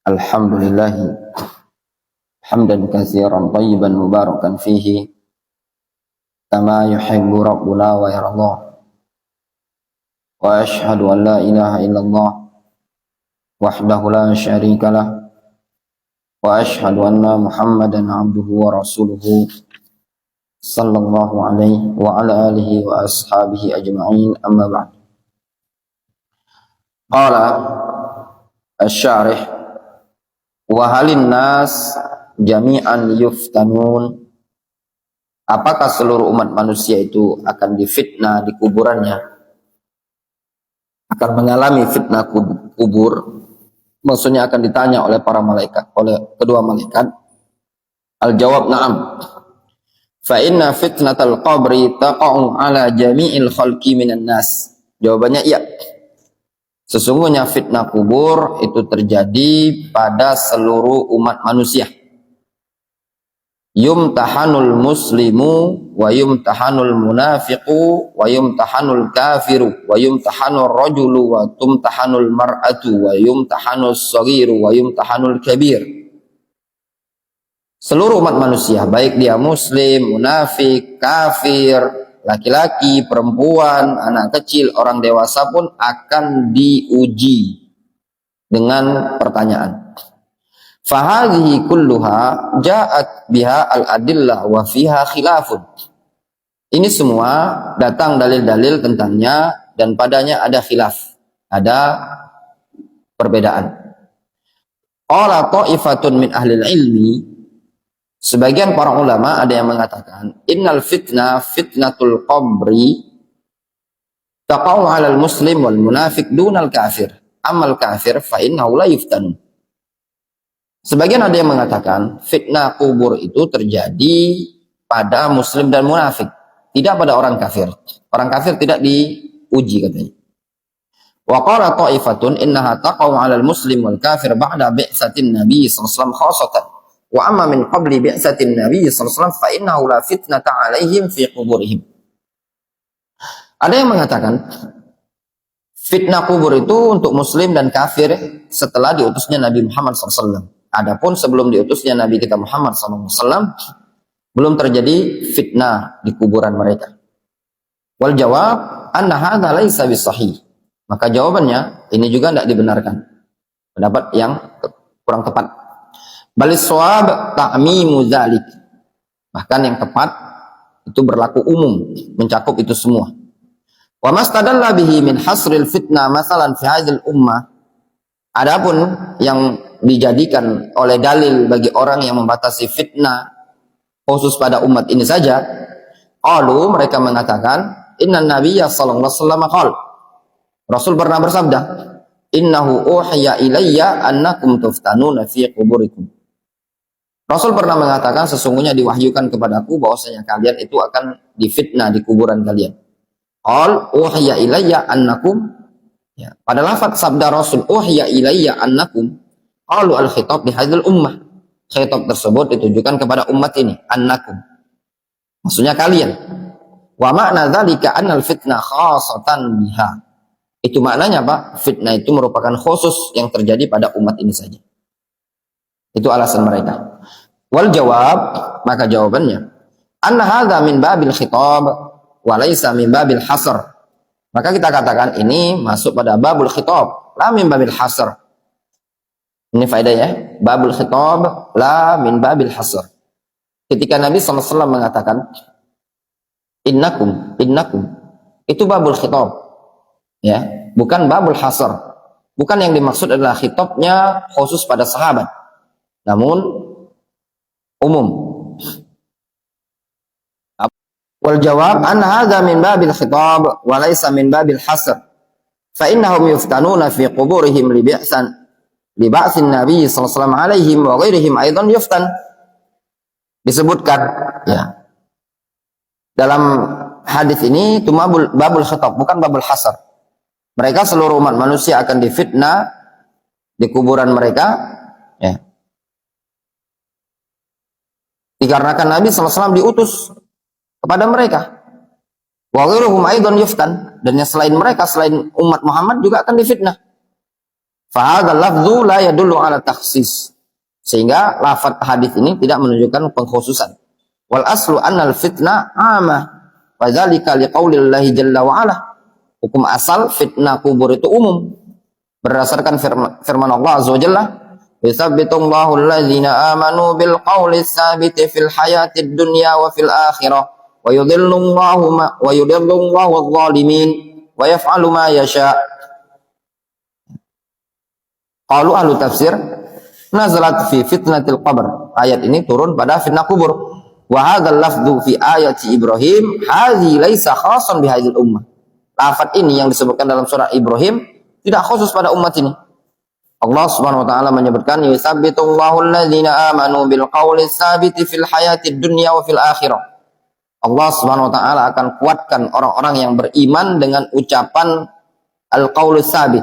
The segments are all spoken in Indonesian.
Alhamdulillah hamdan katsiran tayyiban mubarakan fihi kama yuhibbu rabbuna wa yarda. Wa ashhadu an la ilaha illallah wahdahu la syarika lah wa ashhadu anna Muhammadan abduhu wa rasuluhu sallallahu alaihi wa ala alihi wa ashabihi ajma'in, amma ba'd. Qala asy-syarih wa halin nas jami'an yuftanun, apakah seluruh umat manusia itu akan difitnah di kuburannya, akan mengalami fitnah kubur, maksudnya akan ditanya oleh para malaikat, oleh kedua malaikat. Al-jawab na'am. Fa inna fitnatal qabri taqa'u ala jami'il khalqi minan nas. Jawabannya iya. Sesungguhnya fitnah kubur itu terjadi pada seluruh umat manusia. Yumtahanul muslimu wa yumtahanul munafiqu wa yumtahanul kafiru wa yumtahanul rajulu wa tumtahanul mar'atu wa yumtahanus saghiru wa yumtahanul kabir. Seluruh umat manusia, baik dia muslim, munafik, kafir, laki-laki, perempuan, anak kecil, orang dewasa pun akan diuji dengan pertanyaan. Fahadhihi kulluha ja'at biha al-adillah wa fiha khilafun. Ini semua datang dalil-dalil tentangnya dan padanya ada khilaf, ada perbedaan. Qala ta'ifatun min ahlil ilmi, sebagian para ulama ada yang mengatakan innal fitnah fitnatul qabri taqa'u 'alal muslim wal munafiq dunal kafir, amal kafir fa innahu la yuftanu. Sebagian ada yang mengatakan fitnah kubur itu terjadi pada muslim dan munafik, tidak pada orang kafir. Orang kafir tidak diuji katanya. Wa qala ta'ifatun innaha taqa'u 'alal muslim wal kafir ba'da bi'satin nabiy sallallahu alaihi wasallam khassatan. Wa amma min qabli bi'satin nabiy sallallahu alaihi wasallam fa innahu la fitnata 'alaihim fi quburihim. Ada yang mengatakan fitnah kubur itu untuk muslim dan kafir setelah diutusnya Nabi Muhammad SAW. Adapun sebelum diutusnya Nabi kita Muhammad SAW belum terjadi fitnah di kuburan mereka. Wal jawab anna hadza laisa bisahih. Maka jawabannya ini juga tidak dibenarkan. Pendapat yang kurang tepat. Balis shawab ta'mimu dzalik. Bahkan yang tepat itu berlaku umum, mencakup itu semua. Wa mastadalla bihi min hasril fitnah masalan fi hadzal ummah. Adapun yang dijadikan oleh dalil bagi orang yang membatasi fitnah khusus pada umat ini saja, qalu, mereka mengatakan inna nabiyya sallallahu alaihi wasallam qala, Rasul pernah bersabda, innahu uhiya ilayya annakum tuftanuna fi quburikum. Rasul pernah mengatakan sesungguhnya diwahyukan kepadaku bahwasanya kalian itu akan difitnah di kuburan kalian. Qal uhiya ilayya annakum, ya, pada lafaz sabda Rasul uhiya ilayya annakum, qalu al-khitab li hadzal ummah. Khitab tersebut ditujukan kepada umat ini, annakum. Maksudnya kalian. Wa ma'na dzalika annal fitnah khassatan biha. Itu maknanya Pak, fitnah itu merupakan khusus yang terjadi pada umat ini saja. Itu alasan mereka. Wal jawab, maka jawabannya, anna hadza min babil khitab wa laisa min babil hasr. Maka kita katakan ini masuk pada babul khitab, la min babil hasr. Ini faedahnya, babul khitab la min babil hasr. Ketika Nabi SAW mengatakan innakum, itu babul khitab, ya, bukan babul hasr. Bukan yang dimaksud adalah khitabnya khusus pada sahabat, namun umum. Wal jawab an hadza min babil khitab wa laysa min babil hasr. Fa innahum yuftanuna fi quburihim li ba'tsin Nabi sallallahu alaihi wasallam alaihim wa ghairihim aidan yuftan. Disebutkan, ya, dalam hadis ini itu babul khitab, bukan babul hasr. Mereka seluruh umat manusia akan difitnah di kuburan mereka, ya, dikarenakan Nabi SAW diutus kepada mereka. Wa ghairuhum aidan yuftan, dan yang selain mereka, selain umat Muhammad juga akan difitnah. Fahadha lafdhu la yadullu ala takhsis. Sehingga lafaz hadis ini tidak menunjukkan pengkhususan. Wal aslu annal fitnah amah. Wa dzalika liqaulillahi jalla wa ala. Hukum asal fitnah kubur itu umum. Berdasarkan firman Allah azza wa jalla, "Yutsabbitullahu alladzina amanu bil qawli tsabiti fil hayatid dunya wa fil akhirah wa yudhillullahu adh-dhalimin wa yaf'alu ma yasha." Qalu ahlu tafsir, nazalat fi fitnatil qabr. Ayat ini turun pada fitnah kubur. Wa hadzal lafdhu fi ayati Ibrahim hadzi laisa khassan bi hadzal ummah. Lafaz ini yang disebutkan dalam surah Ibrahim tidak khusus pada umat ini. Allah Subhanahu wa taala menyebutkan yusabbitullahu alladzina amanu bil qawli tsabiti fil hayatid dunya wa fil akhirah. Allah Subhanahu wa taala akan kuatkan orang-orang yang beriman dengan ucapan al-qaulu tsabit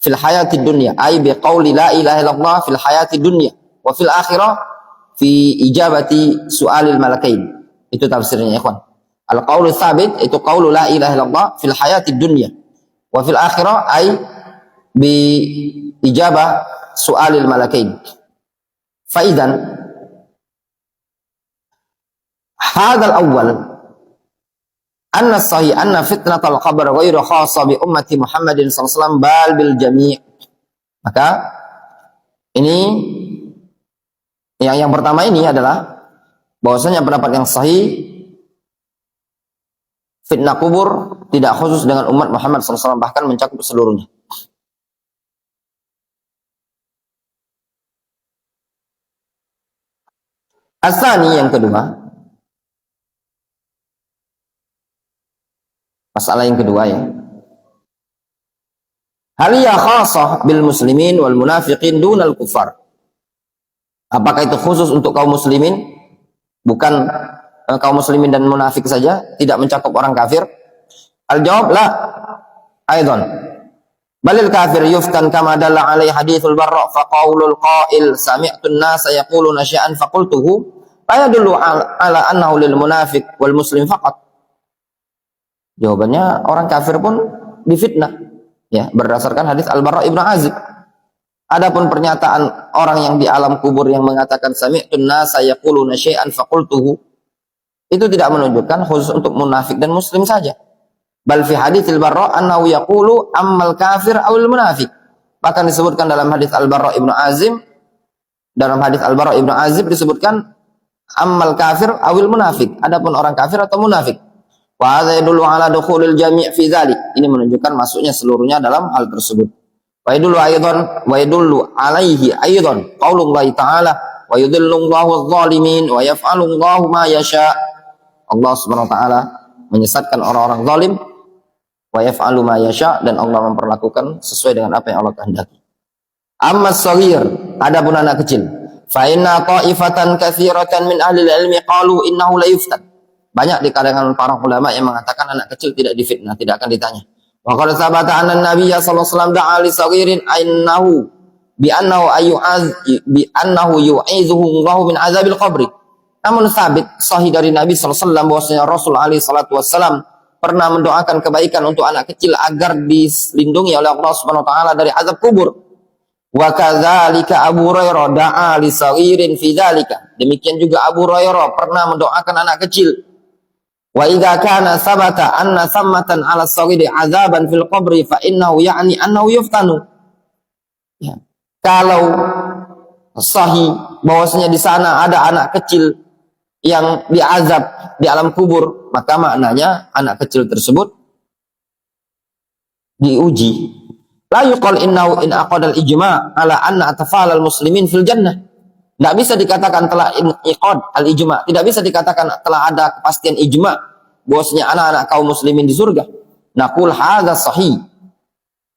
fil hayatid dunya, ay bi qauli la ilaha illallah fil hayatid dunya wa fil akhirah fi ijabati su'alil malakain. Itu tafsirnya ya ikhwan. Al-qaulu tsabit itu qaulu la ilaha illallah fil hayatid dunya wa fil akhirah ay bi ijabah su'alil malakain. Fa idzan hadzal awwal anna sahih anna fitnatal qabr ghairu khassa bi ummati Muhammadin sallallahu alaihi wasallam bal bil jami'. Maka ini yang pertama ini adalah bahwasanya pendapat yang sahih fitnah kubur tidak khusus dengan umat Muhammad sallallahu alaihi wasallam, bahkan mencakup seluruhnya. Asani yang kedua, masalah yang kedua ya. Hal ya khassah bil muslimin wal munafiqin dunal kufar. Apakah itu khusus untuk kaum muslimin, bukan kaum muslimin dan munafik saja, tidak mencakup orang kafir? Al-jawab la aidan. Balil kafir yuftan kama dalla alaihi hadithul barra fa qaulul qail sami'tu an-nasa yaquluna syai'an fa qultuhu la yadullu ala annahu lil munafiq wal muslim faqat. Jawabannya orang kafir pun difitnah ya, berdasarkan hadis Al-Barra Ibnu Azib. Adapun pernyataan orang yang di alam kubur yang mengatakan sami'tu an-nasa yaquluna syai'an fa qultuhu, itu tidak menunjukkan khusus untuk munafik dan muslim saja. Bal fi haditsil Barra annahu yaqulu ammal kafir awil munafiq. Bahkan disebutkan dalam hadis Al-Barra Ibnu Azib, dalam hadis Al-Barra Ibnu Azib disebutkan ammal kafir awil munafiq, adapun orang kafir atau munafik. Wa hadza yadullu ala dukhulil jami' fi dzalik. Ini menunjukkan masuknya seluruhnya dalam hal tersebut. Wa yadullu alaihi aidan qaulullahi ta'ala wa yudhillullahu adh-dhalimin wa yaf'alullahu ma yasha. Allah Subhanahu wa taala menyesatkan orang-orang zalim, wa yaf'alu ma yasha, dan Allah memperlakukan sesuai dengan apa yang Allah kehendaki. Amma as-saghir, adapun anak kecil, fa inna ta'ifatan katsiratan min ahli ilmi qalu innahu la yuftan. Banyak di kalangan para ulama yang mengatakan anak kecil tidak difitnah, tidak akan ditanya. Wa qad sabata anna an-nabiy sallallahu alaihi wasallam da'a li saghirin innahu bi annahu yu'izuhu Allahu min azabil qabri. Namun sabit sahih dari Nabi sallallahu alaihi wasallam bahwasanya Rasul alaihi salatu wasallam pernah mendoakan kebaikan untuk anak kecil agar dilindungi oleh Allah Subhanahu wa taala dari azab kubur. Wa kadzalika Abu Hurairah da'a li saghirin fi dzalika. Demikian juga Abu Hurairah pernah mendoakan anak kecil. Wa idza kana sabata anna sammatan 'ala as-saghiri 'adzaban fil qabri fa innahu ya'ni annahu yuftanu. Ya. Kalau sahih bahwasanya di sana ada anak kecil yang diazab di alam kubur, maka maknanya anak kecil tersebut diuji. La yuqal innahu in aqadal ijma' ala anna atfal al-muslimin fil jannah. Tidak bisa dikatakan telah iqad al-ijma', tidak bisa dikatakan telah ada kepastian ijma' bahwasanya anak-anak kaum muslimin di surga. Naqul hadza sahih.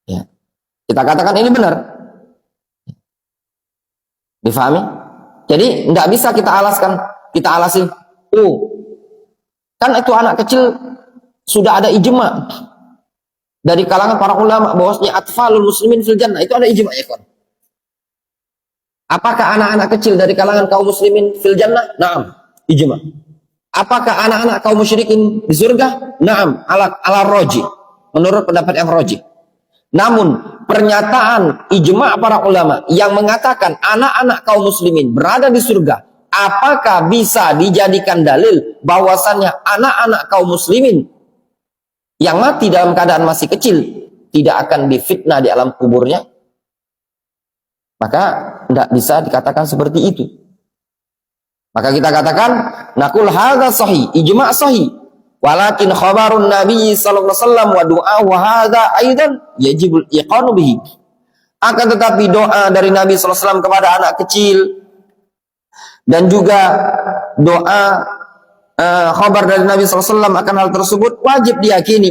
Ya. Kita katakan ini benar. Difahami? Jadi tidak bisa kita alasin. Oh, kan itu anak kecil sudah ada ijma dari kalangan para ulama bahwasanya atfalul muslimin fil jannah, itu ada ijma ya kan? Apakah anak-anak kecil dari kalangan kaum muslimin fil jannah? Naam, ijma. Apakah anak-anak kaum musyrikin di surga? Naam, ala roji, menurut pendapat yang roji. Namun pernyataan ijma' para ulama yang mengatakan anak-anak kaum muslimin berada di surga, apakah bisa dijadikan dalil bahwasannya anak-anak kaum muslimin yang mati dalam keadaan masih kecil tidak akan difitnah di alam kuburnya? Maka tidak bisa dikatakan seperti itu. Maka kita katakan naqul hadza sahih, ijma' sahih. Walakin khabarun Nabi sallallahu alaihi wasallam wa du'ahu hadza aidan yajibul iqanu bihi. Akan tetapi doa dari Nabi sallallahu alaihi wasallam kepada anak kecil dan juga doa khabar dari Nabi sallallahu alaihi wasallam akan hal tersebut wajib diyakini.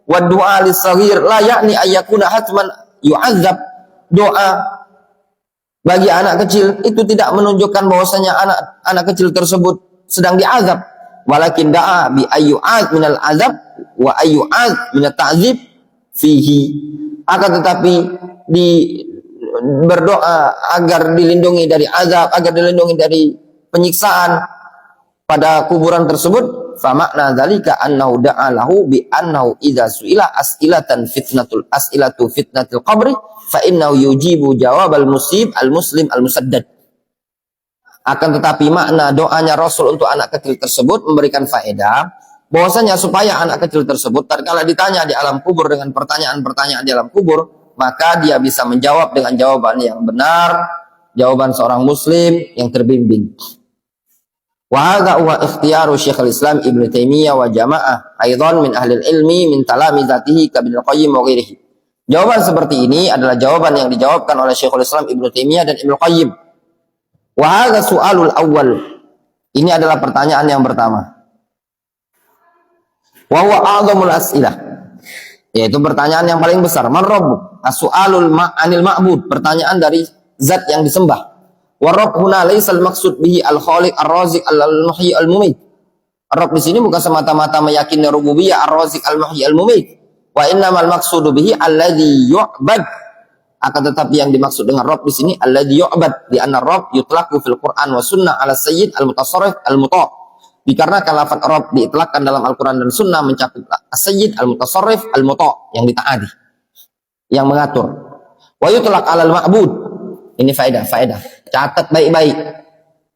Wa du'a lis-saghir la ya'ni ayyakuna hatman yu'adzab. Doa bagi anak kecil itu tidak menunjukkan bahwasanya anak kecil tersebut sedang diazab. Walakin da'a bi ayyu'ad minal azab wa ayyu'ad minat ta'zib fihi. Akan tetapi berdoa agar dilindungi dari azab, agar dilindungi dari penyiksaan pada kuburan tersebut. Fa makna dzalika annahu da'a lahu bi annahu idza su'ila as'ilatan as'ilatu fitnatul qabri fa innahu yujibu jawabal musib al muslim al musaddad. Akan tetapi makna doanya Rasul untuk anak kecil tersebut memberikan faedah bahwasanya supaya anak kecil tersebut tatkala ditanya di alam kubur dengan pertanyaan-pertanyaan di alam kubur, maka dia bisa menjawab dengan jawaban yang benar, jawaban seorang muslim yang terbimbing. Wa hadza huwa ikhtiyaru Syekhul Islam Ibnu Taimiyah wa jamaah aidan min ahli ilmi min talamizatihi ka Ibnu Qayyim wa ghairihi. Jawaban seperti ini adalah jawaban yang dijawabkan oleh Syekhul Islam Ibnu Taimiyah dan Ibnu Qayyim. Wa hadza su'alul awwal. Ini adalah pertanyaan yang pertama. Wa huwa a'dhamul as'ilah. Yaitu pertanyaan yang paling besar. Man rabbuk? As-su'alul anil ma'bud. Pertanyaan dari zat yang disembah. Wa rabb huna laisa al-maqsud bihi al-khaliq ar-raziq al-muhyi al-mumit. Rabb di sini bukan semata-mata meyakini rububiyah ar-raziq al-muhyi al-mumit. Wa innamal maqsudu bihi alladhi yu'bad. Akan tetapi yang dimaksud dengan Rabb di sini alladzi yu'bad, di anna Rabb yutlaqu fil Qur'an wa sunnah ala sayyid al-mutasarrif al-muta'. Dikarenakan lafaz Rabb diitlaqkan dalam Al-Qur'an dan sunnah mencakup as-sayyid al-mutasarrif al-muta', yang ditaati, yang mengatur. Wa yutlaq 'alal ma'bud. Ini faedah. Catat baik-baik.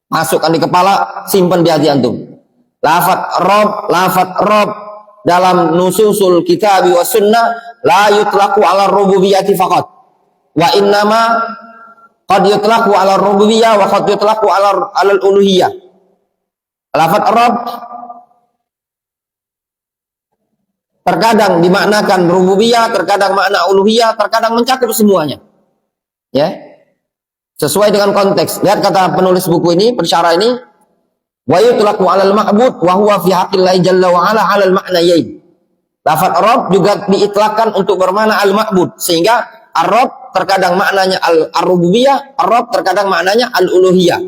Masukkan di kepala, simpan di hati antum. Lafaz Rabb dalam nususul kitab wa sunnah la yutlaqu 'ala rububiyyati faqat. Wa innama qad yutlaqu 'ala rububiyyah wa qad yutlaqu 'ala al-uluhiyyah. Lafaz Rabb terkadang dimaknakan rububiyah, terkadang makna uluhiyah, terkadang mencakup semuanya. Ya. Sesuai dengan konteks. Lihat kata penulis buku ini, pensyarah ini, wa yutlaqu 'alal ma'bud wa huwa fi haqqillahi jalla wa 'ala 'alal ma'nayain. Lafaz Rabb juga diitlaqkan untuk bermakna al-ma'bud, sehingga Ar-Rabb terkadang maknanya al-rububiyah, Ar-Rabb terkadang maknanya al-uluhiyah.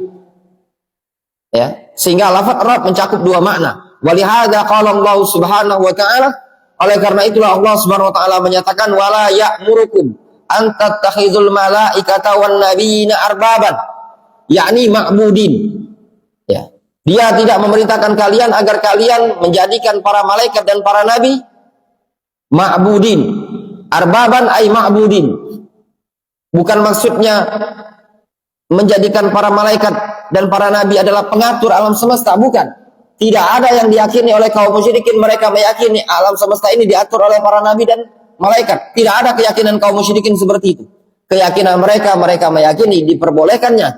Ya, sehingga lafaz Rabb mencakup dua makna. Walihada qala Allah Subhanahu wa taala, oleh karena itulah Allah Subhanahu wa taala menyatakan wala ya'murukum an tattakhidul malaikata wan nabiyina arbaban, yakni ma'budin. Ya. Dia tidak memerintahkan kalian agar kalian menjadikan para malaikat dan para nabi ma'budin. Arbaban ay ma'budin. Bukan maksudnya menjadikan para malaikat dan para nabi adalah pengatur alam semesta, bukan. Tidak ada yang diyakini oleh kaum musyrikin. Mereka meyakini alam semesta ini diatur oleh para nabi dan malaikat. Tidak ada keyakinan kaum musyrikin seperti itu. Keyakinan mereka meyakini diperbolehkannya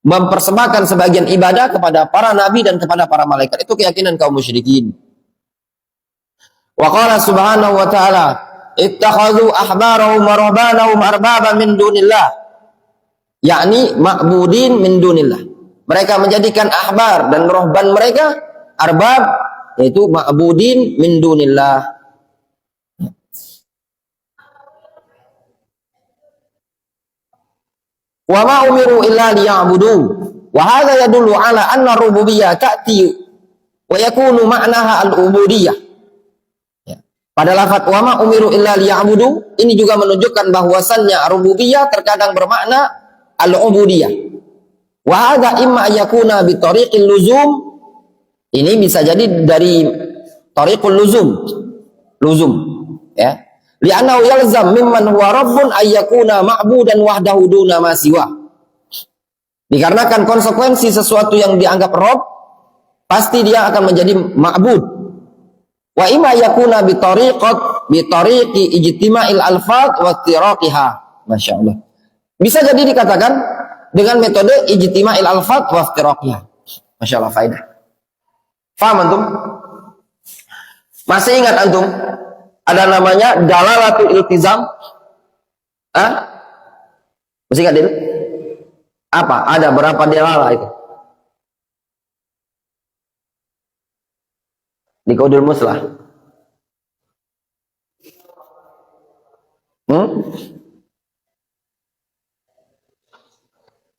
mempersembahkan sebagian ibadah kepada para nabi dan kepada para malaikat. Itu keyakinan kaum musyrikin. Wa qala subhanahu wa ta'ala ittakhadhu ahbarahum wa rahbanahum arbaban min dunillah, yakni ma'budin min dunillah. Mereka menjadikan ahbar dan rohban mereka arbab, yaitu ma'budin min dunillah. Wa ma umiru illa liya'budu wa hadha yadullu ala anna rububiyyah ta'ti wa yakunu ma'naha al-ubudiyyah. Pada lafaz wa ma umiru illa liya'budu ini juga menunjukkan bahwasannya rububiyah terkadang bermakna al-ubudiyah. Wa hadza imma yakuna bi tariqil luzum. Ini bisa jadi dari tariqul luzum. Ya. Li'annahu yalzam mimman huwa rabbun ayyakuna ma'budan wahdahu duna ma siwa. Dikarenakan konsekuensi sesuatu yang dianggap Rabb, pasti dia akan menjadi ma'bud. Wa imma yakuna bitariqi ijtima'il alfaz wa tiraqiha. Masya Allah. Bisa jadi dikatakan dengan metode ijtima'il alfaz wa tiraqiha. Masya Allah, faedah. Paham antum? Masih ingat antum? Ada namanya dalalatul iltizam. Masih ingat itu? Apa? Ada berapa dalalah itu? Di Qaudul Muslah.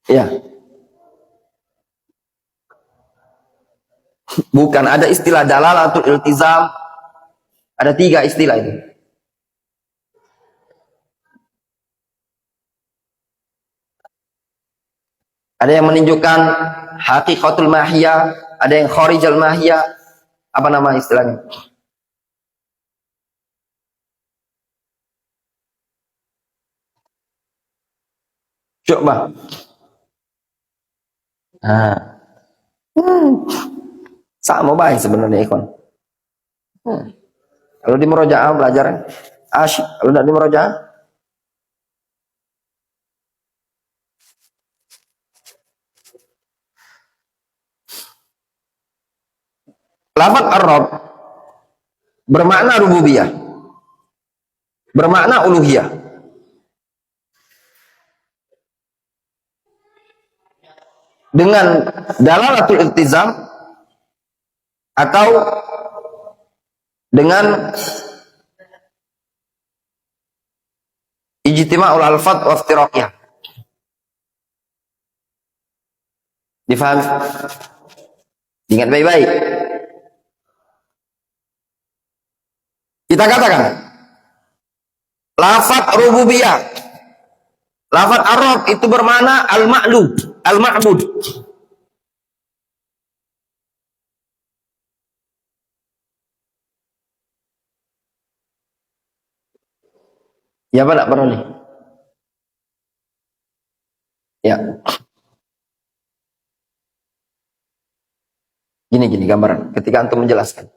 Ya. Bukan, ada istilah dalalatul iltizam. Ada 3 istilah itu. Ada yang menunjukkan haqiqatul mahiyah, ada yang kharijal mahiyah. Apa nama istilahnya? Coba. Sama baik sebenarnya ikhwan. Kalau di murojaah belajar asyik, kalau tidak di murojaah lafaz ar-rabb bermakna rububiyah, bermakna uluhiyah. Dengan dalalatul iltizam atau dengan ijtima'ul alfaz wa iftiraqiyah. Difahami? Ingat baik-baik. Kita katakan lafaz rububiyah, lafaz ar-rabb itu bermakna al-ma'lud, al-ma'bud. Ya apa enggak pernah nih? Ya. Gini gambaran ketika antum menjelaskan.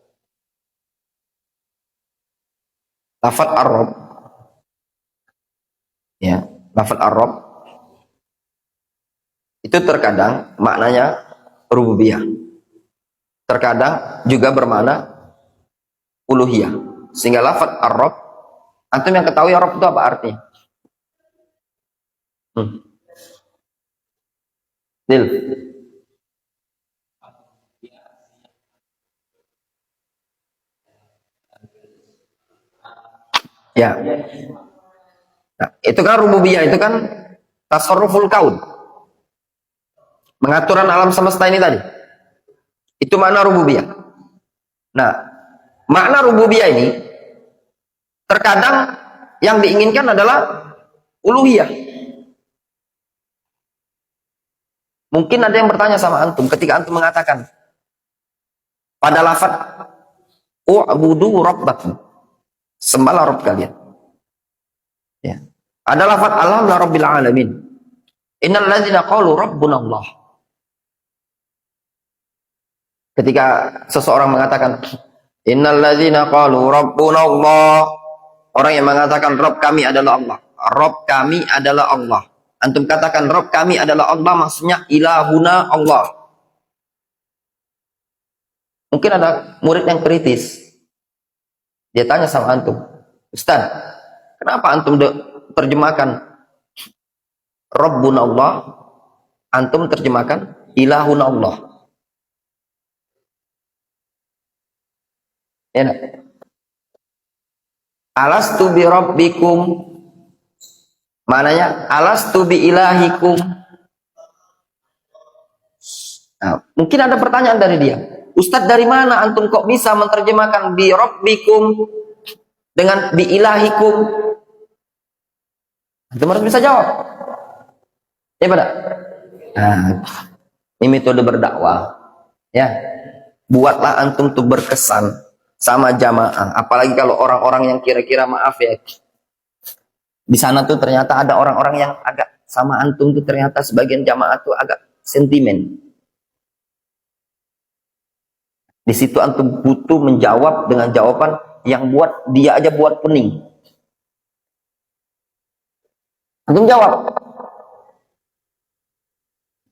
Lafaz ar-rabb. Ya, lafaz ar-rabb itu terkadang maknanya rububiyah. Terkadang juga bermakna uluhiyah. Sehingga lafaz ar-rabb, antum yang ketahui Rabb itu apa artinya? Dil. Ya. Nah, itu kan rububiyah, itu kan tasarruful kaun. Pengaturan alam semesta ini tadi. Itu makna rububiyah. Nah, makna rububiyah ini terkadang yang diinginkan adalah uluhiyah. Mungkin ada yang bertanya sama antum ketika antum mengatakan pada lafaz u'budu rabbakum, sembahlah Rabb kalian. Ya. Ada lafaz alhamdulillah rabbil alamin. Innal ladzina qalu rabbuna Allah. Ketika seseorang mengatakan innal ladzina qalu rabbuna Allah, orang yang mengatakan Rabb kami adalah Allah, Rabb kami adalah Allah. Antum katakan Rabb kami adalah Allah, maksudnya ilahuna Allah. Mungkin ada murid yang kritis. Dia tanya sama antum, Ustaz, kenapa antum terjemahkan Rabbuna Allah, antum terjemahkan ilahuna Allah? Ya, alastu bi rabbikum, maknanya alastu bi ilahikum. Nah, mungkin ada pertanyaan dari dia, Ustadz, dari mana antum kok bisa menerjemahkan bi rabbikum dengan bi ilahikum? Antum harus bisa jawab. Ya pada. Nah, ini metode berdakwah. Ya, buatlah antum tuh berkesan sama jamaah. Apalagi kalau orang-orang yang kira-kira, maaf ya, di sana tuh ternyata ada orang-orang yang agak sama antum tuh, ternyata sebagian jamaah tuh agak sentimen. Di situ antum butuh menjawab dengan jawaban yang buat dia aja buat pening. Antum jawab.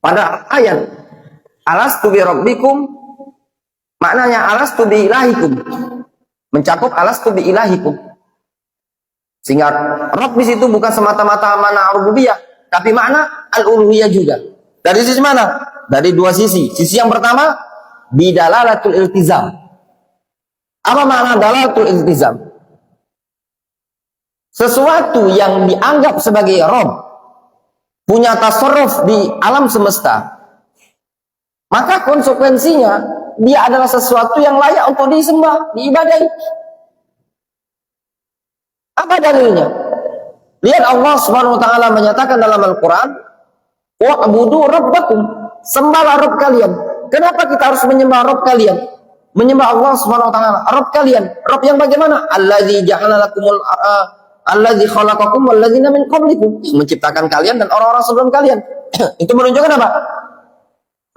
Pada ayat alastu bi rabbikum, maknanya alastu bi ilahikum, mencakup alastu bi ilahikum. Sehingga Rabb di situ bukan semata-mata mana rububiyah, tapi makna al-uluhiyah juga. Dari sisi mana? Dari dua sisi. Sisi yang pertama, bidalalatul iltizam. Apa makna dalalatul iltizam? Sesuatu yang dianggap sebagai Rabb, punya tasarruf di alam semesta, maka konsekuensinya dia adalah sesuatu yang layak untuk disembah, diibadahi. Apa dalilnya? Lihat Allah Subhanahu wa taala menyatakan dalam Al-Qur'an, "Wa'budu rabbakum", sembahlah Rabb kalian. Kenapa kita harus menyembah Rabb kalian? Menyembah Allah Subhanahu wa taala, Rabb kalian. Rabb yang bagaimana? Allazi ja'ala lakumul allazi khalaqakum walladzina min qablikum, menciptakan kalian dan orang-orang sebelum kalian. Itu menunjukkan apa?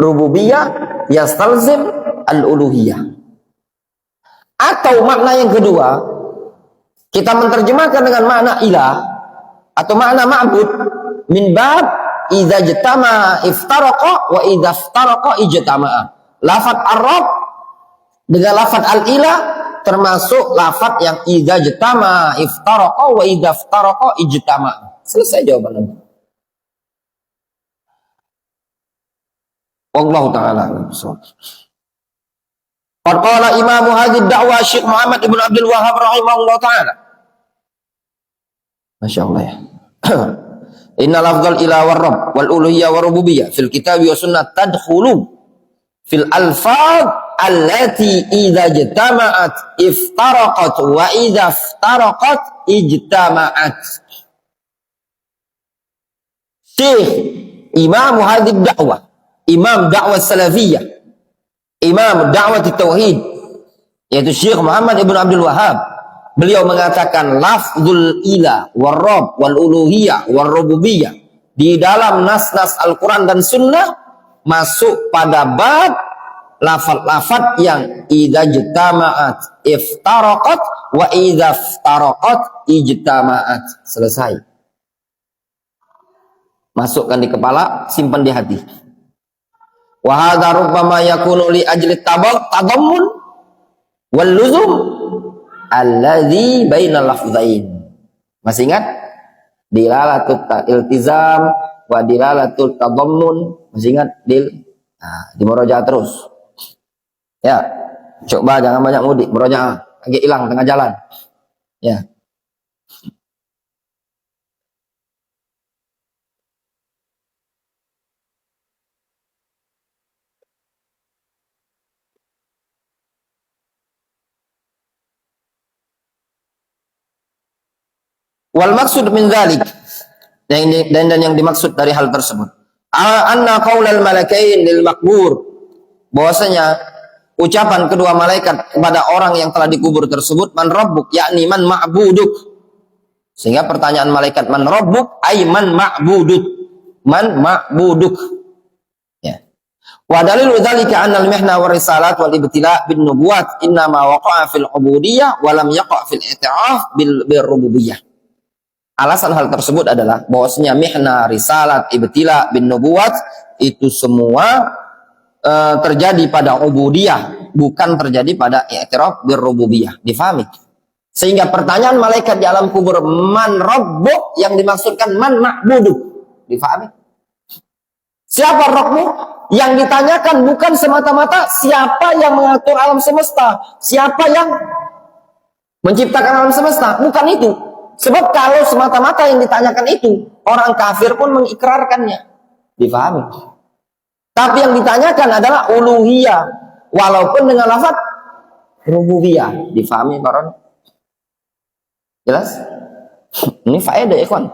Rububiyah yastalzim al-uluhiyah. Atau makna yang kedua, kita menerjemahkan dengan makna ilah atau makna ma'bud min bab idza jtama iftaraqa wa idza iftaraqa ijtama'a. Lafaz ar-rabb dengan lafaz al-ilah termasuk lafaz yang idza jtama iftaraqa wa idza iftaraqa ijtama'a. Selesai jawabannya. Wallahu taala a'lam. Qala Imam hadhihi ad-da'wah Syekh Muhammad Ibn Abdul Wahhab rahimahullah taala. Masyaallah ya. Inna lafdzal ilah war rabb wal uluhiyah war rububiyyah fil kitab wa sunnah tadkhulu fil alfaz allati idza ijtama'at iftaraqat wa idza iftaraqat ijtama'at. Syekh Imam hadhihi ad-da'wah, Imam dakwah salafiyah, Imam dakwah tauhid, yaitu Syekh Muhammad Ibn Abdul Wahhab. Beliau mengatakan lafzul ilah war rabb wal uluhiyah war rububiyah di dalam nas-nas Al-Quran dan Sunnah masuk pada bab lafaz-lafaz yang idza jtama'at iftaraqat wa idza iftaraqat ijtama'at. Selesai. Masukkan di kepala, simpan di hati. Wa hadza rubbama yakunu li ajli tadammun wal luzum alladzi bainal lafzain. Masih ingat? Dilalatul iltizam wa dilalatul tadammun. Masih ingat? Di murojaah terus. Ya. Coba jangan banyak mudik, murojaah agak hilang tengah jalan. Ya. Wal maksud min dzalik, dan yang dimaksud dari hal tersebut, anna qaulal malakain lil maqbur, bahwasanya ucapan kedua malaikat kepada orang yang telah dikubur tersebut, man rabbuk, yakni man ma'buduk. Sehingga pertanyaan malaikat man rabbuk ay man ma'buduk, man ma'buduk. Ya. Wa dalilu dzalika anna al-mihna war risalat wal ibtila' bin nubuwat inna ma waqa'a fil ubudiyyah wa lam yaqa' fil i'tiraf bil rububiyyah. Alasan hal tersebut adalah bahwasanya mihna, risalat, ibtila, bin nubuwat itu semua terjadi pada ubudiyah, bukan terjadi pada i'tiraf bir rububiyah. Difahami? Sehingga pertanyaan malaikat di alam kubur, man rabbuk, yang dimaksudkan man ma'buduk. Difahami? Siapa Rabbmu? Yang ditanyakan bukan semata-mata siapa yang mengatur alam semesta, siapa yang menciptakan alam semesta, bukan itu. Sebab kalau semata-mata yang ditanyakan itu, orang kafir pun mengikrarkannya. Difahami? Tapi yang ditanyakan adalah uluhiyah, walaupun dengan lafaz rububiyah. Difahami, Baron? Jelas? Ini faedah, ikhwan.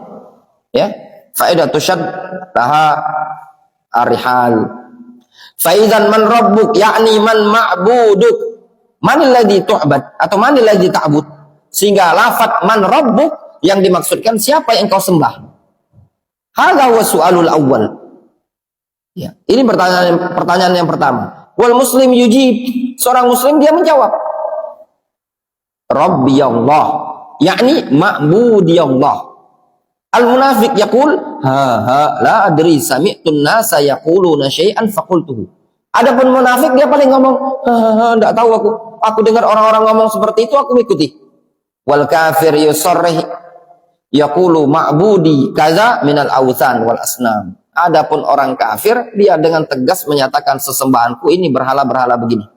Ya, faedah tusyad laha arihal. Faidan man rabbuk, yakni man ma'buduk. manil ladzi tu'bad atau manil ladzi ta'bud, sehingga lafaz man rabbuk yang dimaksudkan siapa yang kau sembah. Hadza huwa su'alul awwal. Ya, ini pertanyaan yang pertama. Wal muslim yujib, seorang muslim dia menjawab Rabbi Allah, yakni ma'budi Allah. Al munafik yaqul ha la adri sami'tun nasa yaquluna syai'an faqultuhu. Adapun munafik dia paling ngomong enggak tahu aku dengar orang-orang ngomong seperti itu aku mengikuti. Wal kafir yusarrih yaqulu ma'budi kaza minal awthan wal asnam. Adapun orang kafir dia dengan tegas menyatakan sesembahanku ini berhala-berhala begini.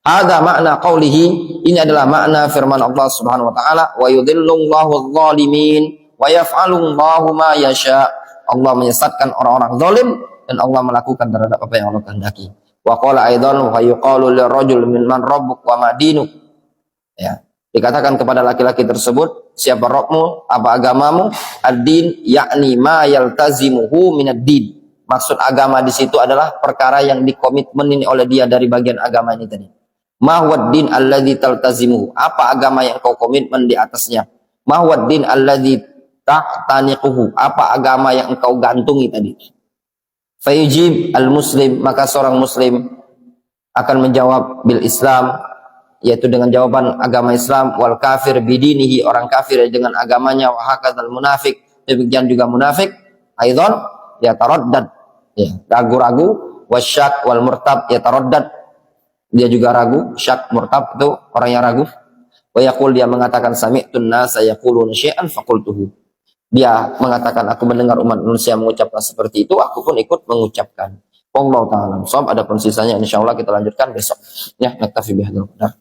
Ada makna qaulihi, ini adalah makna firman Allah Subhanahu wa taala, wa yudhillullahu adh-dhalimin wa yaf'alullahu ma yasha. Allah menyesatkan orang-orang zalim dan Allah melakukan terhadap apa yang Allah kehendaki. Wa qala aidan wa yuqalu lirajul min man rabbuk wa ma dinuk. Ya, dikatakan kepada laki-laki tersebut, siapa Rabbmu, apa agamamu? Ad-din yakni ma yaltazimuhu minad-din. Maksud agama di situ adalah perkara yang dikomitmenin oleh dia dari bagian agama ini tadi. Ma huwad-din alladzi taltazimuhu, apa agama yang kau komitmen di atasnya? Ma huwad-din alladzi ta'taniquhu, apa agama yang engkau gantungi tadi? Fayujib al-muslim, maka seorang muslim akan menjawab bil Islam, yaitu dengan jawaban agama Islam, wal kafir bidinihi, orang kafir dengan agamanya, wa hakadzal munafik, demikian juga munafik aidan ya taraddad, ya ragu-ragu, wasyak wal murtab ya taraddad, dia juga ragu. Syak murtab itu orang yang ragu. Wa yaqul, dia mengatakan sami'tun nasa yaquluna syai'an faqultuhu, dia mengatakan aku mendengar umat manusia mengucapkan seperti itu, aku pun ikut mengucapkan. Wallahu ta'ala shawab. Adapun sisanya insyaallah kita lanjutkan besok ya. Naktafi bihadzal qadar.